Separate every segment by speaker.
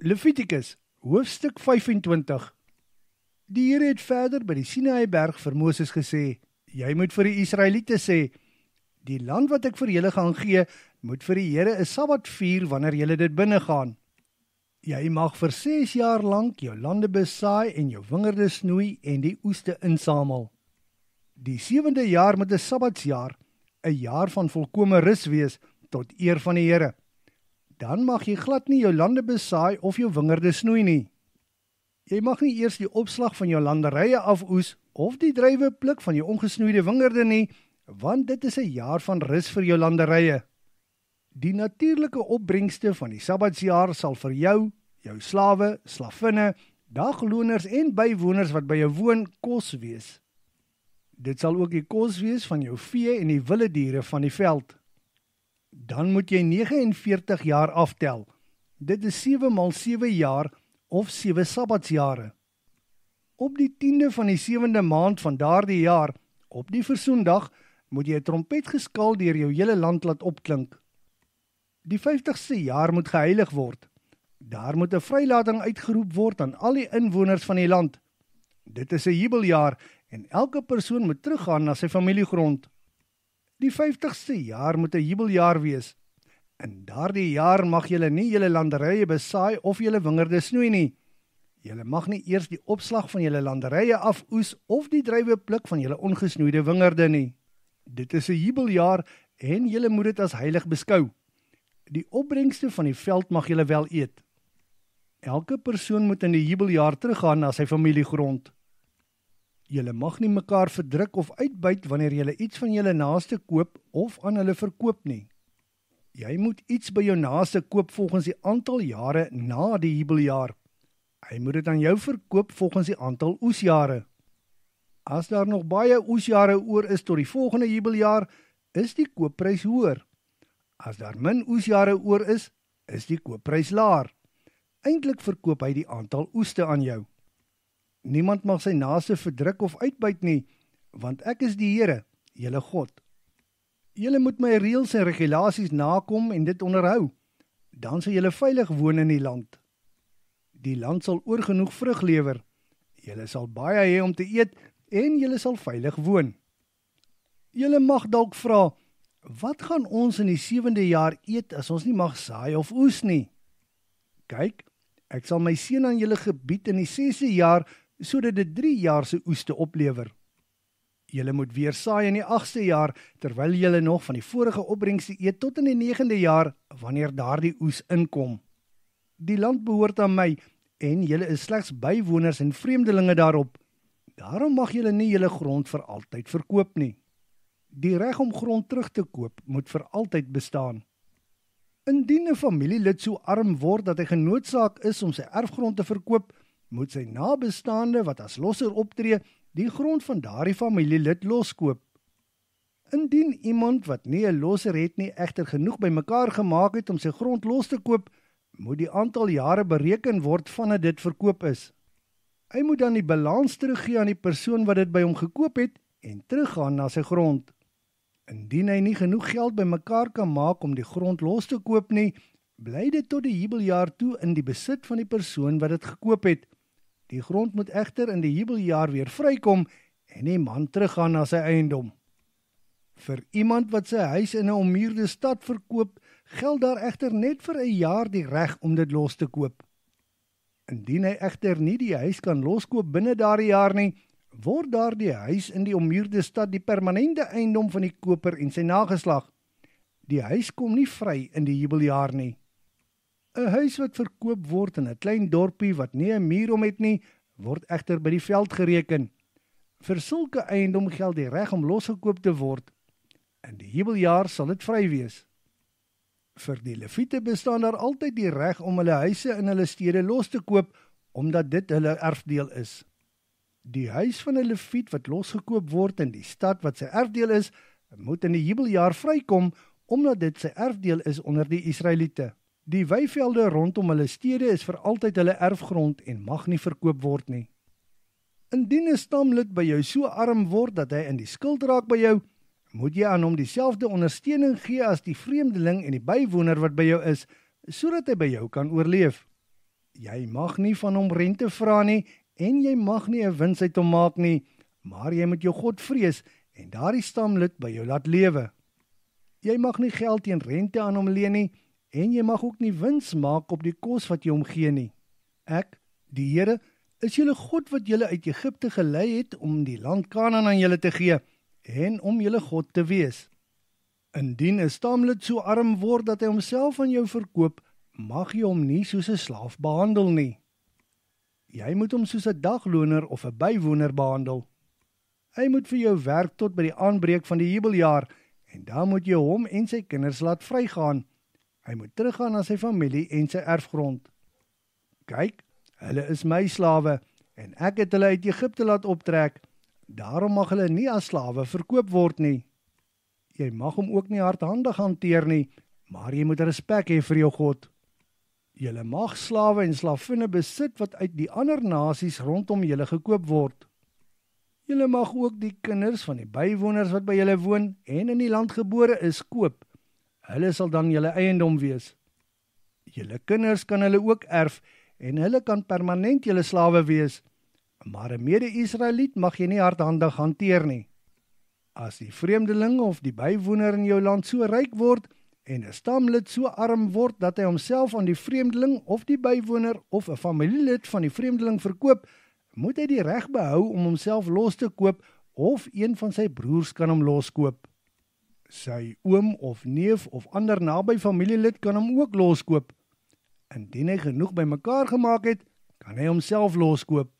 Speaker 1: Levitikus, hoofstuk 25. Die Here het verder by die Sinaïberg vir Moses gesê, jy moet vir die Israeliete sê, die land wat ek vir julle gaan gee, moet vir die Here 'n Sabbat vier wanneer julle dit binnegaan. Jy mag vir 6 jaar lank jou lande besaai en jou wingerde snoei en die oeste insamel. Die 7de jaar moet 'n Sabbatsjaar, 'n jaar van volkome rus wees, tot eer van die Here. Dan mag jy glad nie jou lande besaai of jou wingerde snoei nie. Jy mag nie eers die opslag van jou landerye afoes of die druiwe pluk van jou ongesnoeide wingerde nie, want dit is 'n jaar van rus vir jou landerye. Die natuurlike opbrengste van die Sabbatsjaar sal vir jou, jou slawe, slavinne, dagloners en bywoners wat by jou woon, kos wees. Dit sal ook die kos wees van jou vee en die wilde diere van die veld. Dan moet jy 49 jaar aftel. Dit is 7 maal 7 jaar of 7 Sabbatsjare. Op die 10de van die 7de maand van daardie jaar, op die Versoendag, moet jy 'n trompet geskaal deur jou hele land laat opklink. Die 50ste jaar moet geheilig word. Daar moet 'n vrylating uitgeroep word aan al die inwoners van die land. Dit is 'n jubeljaar en elke persoon moet teruggaan na sy familiegrond. Die 50ste jaar moet 'n jubeljaar wees. In daardie jaar mag julle nie julle landerye besaai of julle wingerde snoei nie. Julle mag nie eers die opslag van julle landerye afoes of die druiwe pluk van julle ongesnoeide wingerde nie. Dit is 'n jubeljaar en julle moet dit as heilig beskou. Die opbrengste van die veld mag julle wel eet. Elke persoon moet in die jubeljaar teruggaan na sy familiegrond. Julle mag nie mekaar verdruk of uitbuit wanneer julle iets van julle naaste koop of aan hulle verkoop nie. Jy moet iets by jou naaste koop volgens die aantal jare na die jubeljaar. Hy moet dit aan jou verkoop volgens die aantal oesjare. As daar nog baie oesjare oor is tot die volgende jubeljaar, is die koopprys hoër. As daar min oesjare oor is die koopprys laer. Eintlik verkoop hy die aantal oeste aan jou. Niemand mag sy naaste verdruk of uitbuit nie, want ek is die Here, julle God. Julle moet my reëls en regulasies nakom en dit onderhou. Dan sal julle veilig woon in die land. Die land sal oorgenoeg vrug lewer. Julle sal baie hê om te eet en julle sal veilig woon. Julle mag dalk vra, wat gaan ons in die 7de jaar eet as ons nie mag saai of oes nie? Kyk, ek sal my seën aan julle gebied in die 6de jaar, sodat dit 3 jaar se oeste oplewer. Julle moet weer saai in die 8ste jaar, terwyl julle nog van die vorige opbrengste eet tot in die 9de jaar, wanneer daardie oes inkom. Die land behoort aan my, en julle is slegs bywoners en vreemdelinge daarop. Daarom mag julle nie julle grond vir altyd verkoop nie. Die reg om grond terug te koop moet vir altyd bestaan. Indien 'n familielid so arm word dat hy genoodsaak is om sy erfgrond te verkoop, moet sy nabestaande wat as losser optree, die grond van daardie familielid loskoop. Indien iemand wat nie 'n losser het nie egter genoeg bymekaar gemaak het om sy grond los te koop, moet die aantal jare bereken word vandat dit verkoop is. Hy moet dan die balans teruggee aan die persoon wat dit by hom gekoop het en teruggaan na sy grond. Indien hy nie genoeg geld bymekaar kan maak om die grond los te koop nie, bly dit tot die jubeljaar toe in die besit van die persoon wat dit gekoop het. Die grond moet egter in die jubeljaar weer vrykom en die man teruggaan na sy eiendom. Vir iemand wat sy huis in 'n ommuurde stad verkoop, geld daar egter net vir 'n jaar die reg om dit los te koop. Indien hy egter nie die huis kan loskoop binne daardie jaar nie, word daardie huis in die ommuurde stad die permanente eiendom van die koper en sy nageslag. Die huis kom nie vry in die jubeljaar nie. 'n Huis wat verkoop word in 'n klein dorpie wat nie 'n muur om het nie, word egter by die veld gereken. Vir sulke eiendom geld die reg om losgekoop te word. In die jubeljaar sal dit vry wees. Vir die Lewiete bestaan daar altyd die reg om hulle huise in hulle stede los te koop, omdat dit hulle erfdeel is. Die huis van 'n Lewiet wat losgekoop word in die stad wat sy erfdeel is, moet in die jubeljaar vrykom, omdat dit sy erfdeel is onder die Israeliete. Die weivelde rondom hulle stede is vir altyd hulle erfgrond en mag nie verkoop word nie. Indien 'n stamlid by jou so arm word dat hy in die skuld raak by jou, moet jy aan hom dieselfde ondersteuning gee as die vreemdeling en die bywoner wat by jou is, sodat hy by jou kan oorleef. Jy mag nie van hom rente vra nie en jy mag nie 'n wins uit hom maak nie, maar jy moet jou God vrees en daardie stamlid by jou laat lewe. Jy mag nie geld teen rente aan hom leen nie en jy mag ook nie wins maak op die kos wat jy hom gee nie. Ek, die Here, is julle God wat julle uit Egipte gelei het om die land Kanaan aan julle te gee en om julle God te wees. Indien 'n stamlid so arm word dat hy homself aan jou verkoop, mag jy hom nie soos 'n slaaf behandel nie. Jy moet hom soos 'n dagloner of 'n bywoner behandel. Hy moet vir jou werk tot by die aanbreek van die jubeljaar en dan moet jy hom en sy kinders laat vrygaan. Hy moet teruggaan na sy familie en sy erfgrond. Kyk, hulle is my slawe en ek het hulle uit Egipte laat optrek. Daarom mag hulle nie as slawe verkoop word nie. Jy mag hom ook nie hardhandig hanteer nie, maar jy moet respek hê vir jou God. Julle mag slawe en slavinne besit wat uit die ander nasies rondom julle gekoop word. Julle mag ook die kinders van die bywoners wat by julle woon en in die land gebore is koop. Hulle sal dan julle eiendom wees. Julle kinders kan hulle ook erf en hulle kan permanent julle slawe wees, maar 'n mede-Israeliet mag jy nie hardhandig hanteer nie. As die vreemdeling of die bywoner in jou land so ryk word en 'n stamlid so arm word dat hy homself aan die vreemdeling of die bywoner of 'n familielid van die vreemdeling verkoop, moet hy die reg behou om homself los te koop of een van sy broers kan hom loskoop. Sy oom of neef of ander naby familielid kan hom ook loskoop. Indien hy genoeg bymekaar gemaak het, kan hy homself loskoop.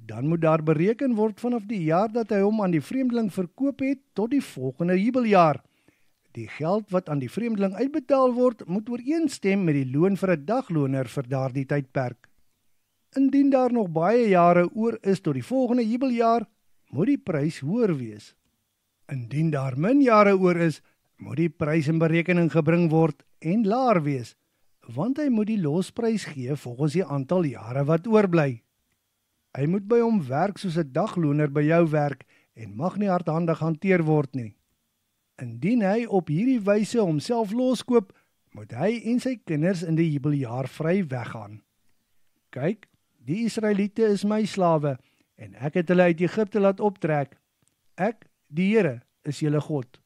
Speaker 1: Dan moet daar bereken word vanaf die jaar dat hy hom aan die vreemdeling verkoop het tot die volgende jubeljaar. Die geld wat aan die vreemdeling uitbetaal word, moet ooreenstem met die loon vir 'n dagloner vir daardie tydperk. Indien daar nog baie jare oor is tot die volgende jubeljaar, moet die prys hoër wees. Indien daar min jare oor is, moet die prys in berekening gebring word en laer wees, want hy moet die losprys gee volgens die aantal jare wat oorbly. Hy moet by hom werk soos 'n dagloner by jou werk en mag nie hardhandig hanteer word nie. Indien hy op hierdie wyse homself loskoop, moet hy en sy kinders in die jubeljaar vry weggaan. Kyk, die Israeliete is my slawe en ek het hulle uit Egipte laat optrek. Ek, die Here, is julle God.